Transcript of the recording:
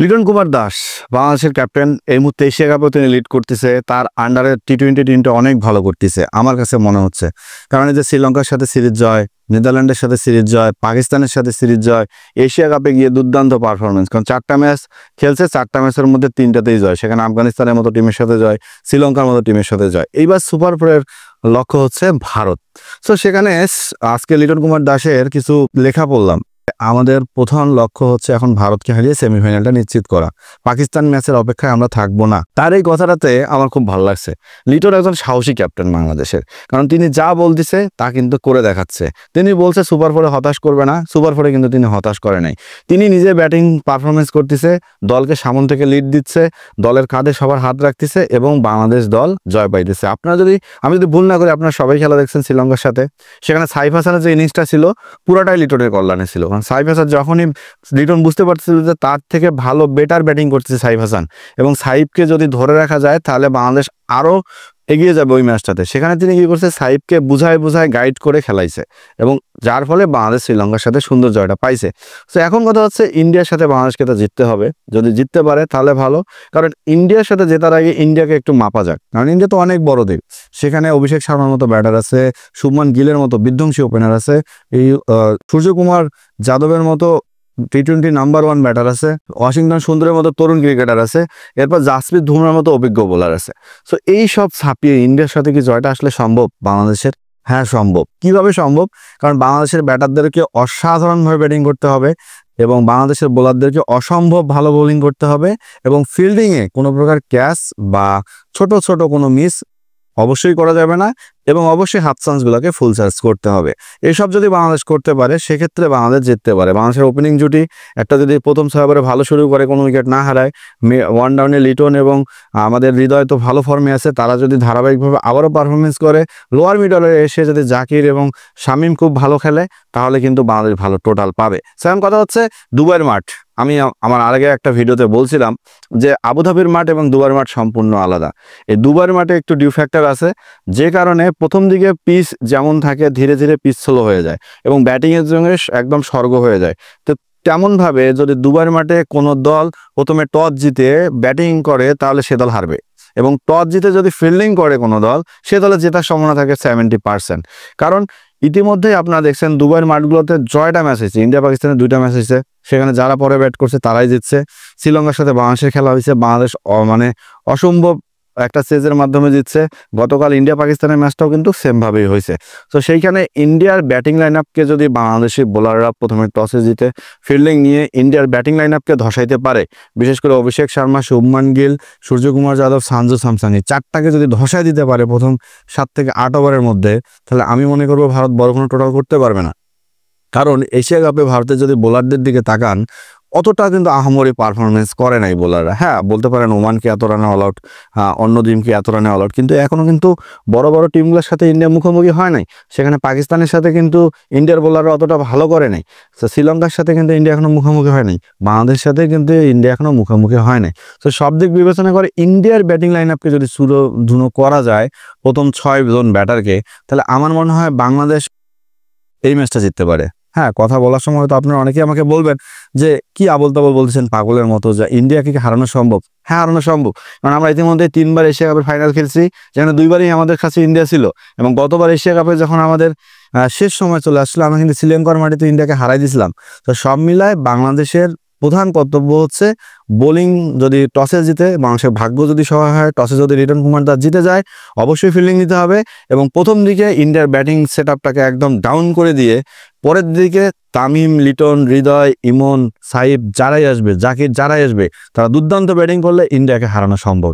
লিটন কুমার দাস বাংলাদেশের ক্যাপ্টেন এই মুহূর্তে এশিয়া কাপে তিনি লিড করতেছে। তার আন্ডারে টি-20 টিমটা অনেক ভালো করতেছে আমার কাছে মনে হচ্ছে। কারণ এই যে শ্রীলঙ্কার সাথে সিরিজ জয়, নেদারল্যান্ডের সাথে সিরিজ জয়, পাকিস্তানের সাথে সিরিজ জয়, এশিয়া কাপে গিয়ে দুর্দান্ত পারফরমেন্স। কারণ 4টা ম্যাচ খেলছে, 4টা ম্যাচের মধ্যে 3টাতেই জয়। সেখানে আফগানিস্তানের মতো টিমের সাথে জয়, শ্রীলঙ্কার মতো টিমের সাথে জয়। এইবার সুপার ফোরের লক্ষ্য হচ্ছে ভারত। সো সেখানে আজকে লিটন কুমার দাসের কিছু লেখা পড়লাম। আমাদের প্রধান লক্ষ্য হচ্ছে এখন ভারতকে হারিয়ে সেমিফাইনালটা নিশ্চিত করা। পাকিস্তান ম্যাচের অপেক্ষায় আমরা থাকবো না। তার এই কথাটাতে আমার খুব ভালো লাগছে। লিটন একজন সাহসী ক্যাপ্টেন বাংলাদেশের, কারণ তিনি যা বলতেছে তা কিন্তু করে দেখাচ্ছে। তিনি বলছে সুপার ফোরে হতাশ করবে না, সুপার ফোরে কিন্তু তিনি হতাশ করে নাই। তিনি নিজে ব্যাটিং পারফরমেন্স করতেছে, দলকে সামন থেকে লিড দিচ্ছে, দলের কাঁধে সবার হাত রাখতেছে এবং বাংলাদেশ দল জয় পাইতেছে। আমি যদি ভুল না করি, আপনারা সবাই খেলা দেখছেন শ্রীলঙ্কার সাথে। সেখানে সাইফ হাসানের যে ইনিংসটা ছিল পুরোটাই লিটনের কল্যাণে ছিল। সাইফ হাসান যখনই লিটন বুঝতে পারছিল যে তার থেকে ভালো বেটার ব্যাটিং করতেছে সাইফ হাসান, এবং সাইফকে যদি ধরে রাখা যায় তাহলে বাংলাদেশ আরও এগিয়ে যাবে ওই ম্যাচটাতে। সেখানে তিনি কি করছে, সাইফকে বুঝায় গাইড করে খেলাইছে, এবং যার ফলে বাংলাদেশ শ্রীলঙ্কার সাথে সুন্দর জয়টা পাইছে। তো এখন কথা হচ্ছে ইন্ডিয়ার সাথে বাংলাদেশকে তো জিততে হবে। যদি জিততে পারে তাহলে ভালো, কারণ ইন্ডিয়ার সাথে জেতার আগে ইন্ডিয়াকে একটু মাপা যাক। কারণ ইন্ডিয়া তো অনেক বড় দেশ, সেখানে অভিষেক শর্মার মতো ব্যাটার আছে, শুভমান গিলের মতো বিধ্বংসী ওপেনার আছে, এই সূর্যকুমার যাদবের মতো টি-20 নাম্বার 1 ব্যাটার আছে, ওয়াশিংটন সুন্দরের মতো তরুণ ক্রিকেটার আছে, এরপর জাসপ্রীত বুমরার মতো অভিজ্ঞ বোলার আছে। সো এই সব ছাপিয়ে ইন্ডিয়ার সাথে কি জয়টা আসলে সম্ভব বাংলাদেশের? হ্যাঁ সম্ভব। কিভাবে সম্ভব? কারণ বাংলাদেশের ব্যাটারদেরকে অসাধারণভাবে ব্যাটিং করতে হবে, এবং বাংলাদেশের বোলারদেরকে অসম্ভব ভালো বোলিং করতে হবে, এবং ফিল্ডিংয়ে কোনো প্রকার ক্যাচ বা ছোট ছোট কোনো মিস অবশ্যই করা যাবে না, এবং অবশ্যই হাফ চান্সগুলোকে ফুল চার্জ করতে হবে। এইসব যদি বাংলাদেশ করতে পারে সেক্ষেত্রে বাংলাদেশ জিততে পারে। বাংলাদেশের ওপেনিং জুটি একটা যদি প্রথম 6 ওভারে ভালো শুরু করে, কোনো উইকেট না হারায়, ওয়ান ডাউনে লিটন এবং আমাদের হৃদয় তো ভালো ফর্মে আছে, তারা যদি ধারাবাহিকভাবে আবারও পারফরমেন্স করে, লোয়ার মিডলে এসে যদি জাকির এবং শামীম খুব ভালো খেলে, তাহলে কিন্তু বাংলাদেশ ভালো টোটাল পাবে। সেম কথা হচ্ছে দুবাইয়ের মাঠ। আমি আমার আগে একটা ভিডিওতে বলছিলাম যে আবুধাবির মাঠ এবং দুবাইয়ের মাঠ সম্পূর্ণ আলাদা। এই দুবাইয়ের মাঠে একটু ডিউ ফ্যাক্টর আছে, যে কারণে প্রথম দিকে পিচ যেমন থাকে ধীরে ধীরে পিচ স্লো হয়ে যায় এবং ব্যাটিংয়ের জন্য একদম স্বর্গ হয়ে যায়। তো তেমনভাবে যদি দুবাইয়ের মাঠে কোনো দল প্রথমে টস জিতে ব্যাটিং করে তাহলে সে দল হারবে, এবং টস জিতে যদি ফিল্ডিং করে কোনো দল, সে দলে জেতার সম্ভাবনা থাকে 70%। কারণ ইতিমধ্যেই আপনারা দেখছেন দুবাইয়ের মাঠগুলোতে জয়টা ম্যাচ হয়েছে, ইন্ডিয়া পাকিস্তানের 2টা ম্যাচ হয়েছে, সেখানে যারা পরে ব্যাট করছে তারাই জিতছে। শ্রীলঙ্কার সাথে বাংলাদেশের খেলা হয়েছে, বাংলাদেশ মানে অসম্ভব একটা চেজের মাধ্যমে জিতছে। গতকাল ইন্ডিয়া পাকিস্তানের ম্যাচটাও কিন্তু সেমভাবেই হয়েছে। তো সেইখানে ইন্ডিয়ার ব্যাটিং লাইন আপকে যদি বাংলাদেশি বোলাররা প্রথমে টসে জিতে ফিল্ডিং নিয়ে ইন্ডিয়ার ব্যাটিং লাইন আপকে ধসাইতে পারে, বিশেষ করে অভিষেক শর্মা, শুভমান গিল, সূর্যকুমার যাদব, সঞ্জু স্যামসন, এই 4টাকে যদি ধসাই দিতে পারে প্রথম 7 থেকে 8 ওভারের মধ্যে, তাহলে আমি মনে করবো ভারত বড় কোনো টোটাল করতে পারবে না। কারণ এশিয়া কাপে ভারতের যদি বোলারদের দিকে তাকান, অতটা কিন্তু আহামরি পারফরমেন্স করে নাই বোলাররা। হ্যাঁ বলতে পারেন ওমানকে এত রানে অল আউট, অন্য টিমকে এত রানে অল আউট, কিন্তু এখনও কিন্তু বড় বড় টিমগুলোর সাথে ইন্ডিয়া মুখোমুখি হয় নাই। সেখানে পাকিস্তানের সাথে কিন্তু ইন্ডিয়ার বোলাররা অতটা ভালো করে নাই। তো শ্রীলঙ্কার সাথে কিন্তু ইন্ডিয়া এখনও মুখোমুখি হয় নাই, বাংলাদেশের সাথে কিন্তু ইন্ডিয়া এখনও মুখোমুখি হয় নাই। তো সব দিক বিবেচনা করে ইন্ডিয়ার ব্যাটিং লাইন আপকে যদি ধুনো করা যায় প্রথম 6 জন ব্যাটারকে, তাহলে আমার মনে হয় বাংলাদেশ এই ম্যাচটা জিততে পারে। হ্যাঁ, কথা বলার সময় তো আপনারা অনেকেই আমাকে বলবেন যে কি আবল তাবল বলতেছেন পাগলের মতো, যে ইন্ডিয়াকে কি হারানো সম্ভব? হ্যাঁ হারানো সম্ভব, কারণ আমরা ইতিমধ্যে 3বার এশিয়া কাপের ফাইনাল খেলছি, যেখানে 2বারই আমাদের কাছে ইন্ডিয়া ছিল, এবং গতবার এশিয়া কাপে যখন আমাদের শেষ সময় চলে আসছিল, আমরা কিন্তু শ্রীলঙ্কার মাটিতে ইন্ডিয়াকে হারাই দিয়েছিলাম। তো সব মিলায় বাংলাদেশের প্রধান কর্তব্য হচ্ছে বোলিং যদি টসে জিতে, বাংলাদেশের ভাগ্য যদি সহায় হয়, টসে যদি লিটন কুমার দাস জিতে যায়, অবশ্যই ফিল্ডিং দিতে হবে, এবং প্রথম দিকে ইন্ডিয়ার ব্যাটিং সেট আপটাকে একদম ডাউন করে দিয়ে পরের দিকে তামিম, লিটন, হৃদয়, ইমন, সাইফ যারাই আসবে, জাকির যারাই আসবে, তারা দুর্দান্ত ব্যাটিং করলে ইন্ডিয়াকে হারানো সম্ভব।